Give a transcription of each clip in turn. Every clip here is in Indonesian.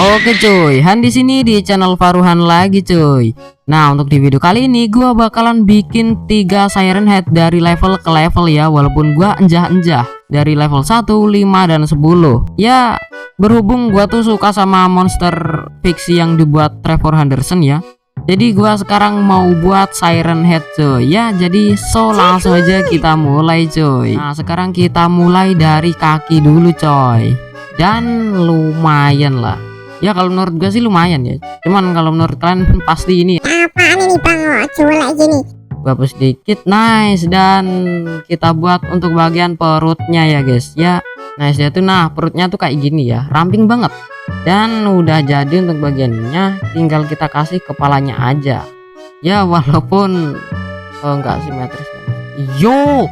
Oke cuy, Han di sini di channel Faruhan lagi cuy. Nah, untuk di video kali ini gua bakalan bikin 3 Siren Head dari level ke level ya, walaupun gua enjah-enjah dari level 1, 5 dan 10. Ya, berhubung gua tuh suka sama monster fiksi yang dibuat Trevor Henderson ya. Jadi gua sekarang mau buat Siren Head cuy. Ya, jadi langsung aja kita mulai cuy. Nah, sekarang kita mulai dari kaki dulu coy. Dan lumayan lah. Ya kalau menurut gue sih lumayan ya. Cuman kalau menurut kalian pasti ini apaan ini bang, culek gini. gue hapus sedikit. Nice. Dan kita buat untuk bagian perutnya ya guys ya. Nice ya tuh. Nah perutnya tuh kayak gini ya, ramping banget. Dan udah jadi untuk bagiannya, tinggal kita kasih kepalanya aja. Ya walaupun enggak simetris. Yo,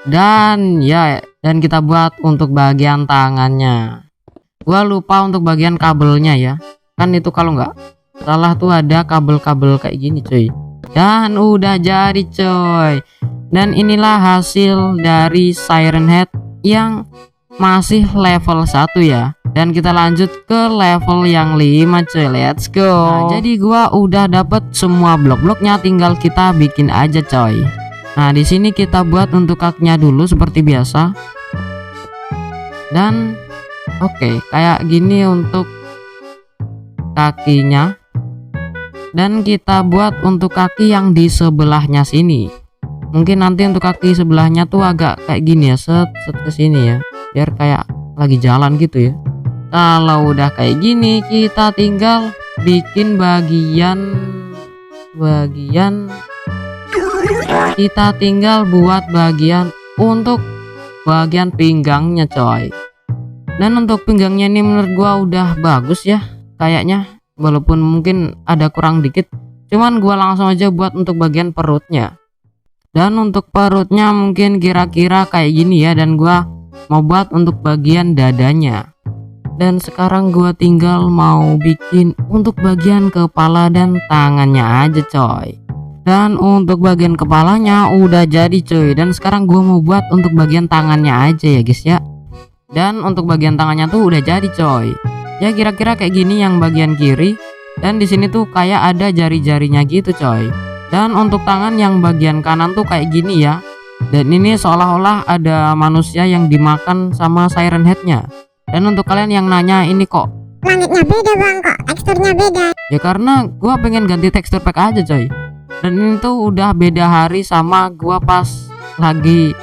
dan kita buat untuk bagian tangannya. Gua lupa untuk bagian kabelnya ya, kan itu kalau nggak salah tuh ada kabel-kabel kayak gini cuy. Dan udah jadi coy. Dan inilah hasil dari Siren Head yang masih level 1 ya. Dan kita lanjut ke level yang 5 coy. Let's go. Nah, jadi gua udah dapet semua blok-bloknya, tinggal kita bikin aja coy. Nah, di sini kita buat untuk kakinya dulu seperti biasa. Dan oke, kayak gini untuk kakinya. Dan kita buat untuk kaki yang di sebelahnya sini. Mungkin nanti untuk kaki sebelahnya tuh agak kayak gini ya, set ke sini ya. Biar kayak lagi jalan gitu ya. Kalau udah kayak gini, kita tinggal bikin kita tinggal buat bagian untuk bagian pinggangnya coy. Dan untuk pinggangnya ini menurut gua udah bagus ya kayaknya, walaupun mungkin ada kurang dikit. Cuman gua langsung aja buat untuk bagian perutnya. Dan untuk perutnya mungkin kira-kira kayak gini ya. Dan gua mau buat untuk bagian dadanya. Dan sekarang gua tinggal mau bikin untuk bagian kepala dan tangannya aja coy. Dan untuk bagian kepalanya udah jadi cuy. Dan sekarang gua mau buat untuk bagian tangannya aja ya guys ya. Dan untuk bagian tangannya tuh udah jadi coy. Ya kira-kira kayak gini yang bagian kiri. Dan di sini tuh kayak ada jari-jarinya gitu coy. Dan untuk tangan yang bagian kanan tuh kayak gini ya. Dan ini seolah-olah ada manusia yang dimakan sama Siren Headnya. Dan untuk kalian yang nanya ini kok Langitnya beda bang, kok teksturnya beda. ya karena gua pengen ganti tekstur pack aja coy. Dan ini tuh udah beda hari sama gua pas lagi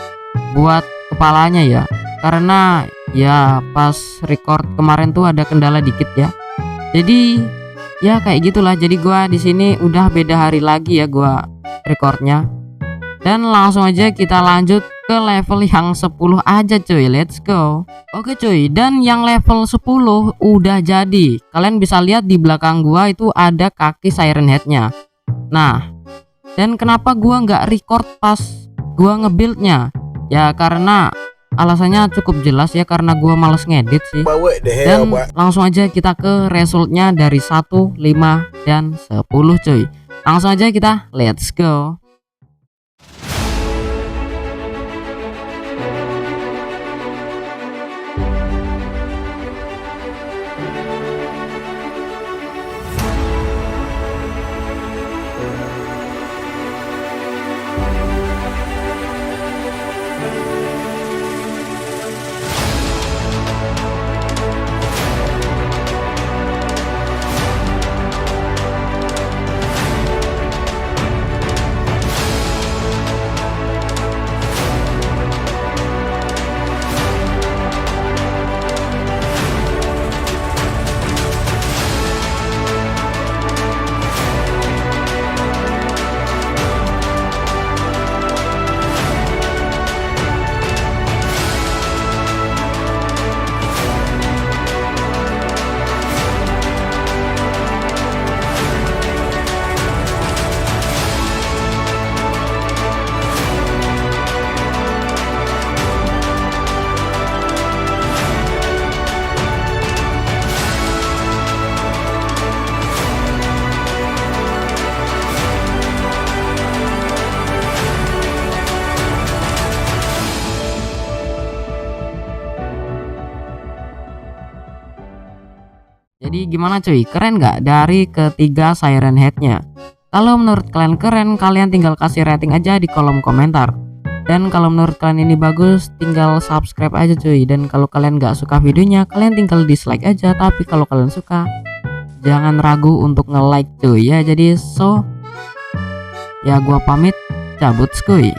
buat kepalanya ya. Karena ya pas record kemarin tuh ada kendala dikit ya. Jadi ya kayak gitulah. Jadi gua di sini udah beda hari lagi ya gua recordnya. Dan langsung aja kita lanjut ke level yang 10 aja cuy. Let's go. Oke cuy, dan yang level 10 udah jadi. Kalian bisa lihat di belakang gua itu ada kaki Siren Headnya. Nah, dan kenapa gua nggak record pas gua ngebuildnya? Ya karena alasannya cukup jelas ya, karena gua males ngedit sih. Dan langsung aja kita ke resultnya dari 1, 5 dan 10 cuy. Langsung aja kita let's go. Jadi gimana cuy, keren nggak dari ketiga Siren Headnya? Kalau menurut kalian keren, kalian tinggal kasih rating aja di kolom komentar. Dan kalau menurut kalian ini bagus, tinggal subscribe aja cuy. Dan kalau kalian nggak suka videonya, kalian tinggal dislike aja. Tapi kalau kalian suka, jangan ragu untuk nge-like cuy ya. Jadi ya gua pamit, cabut skuy.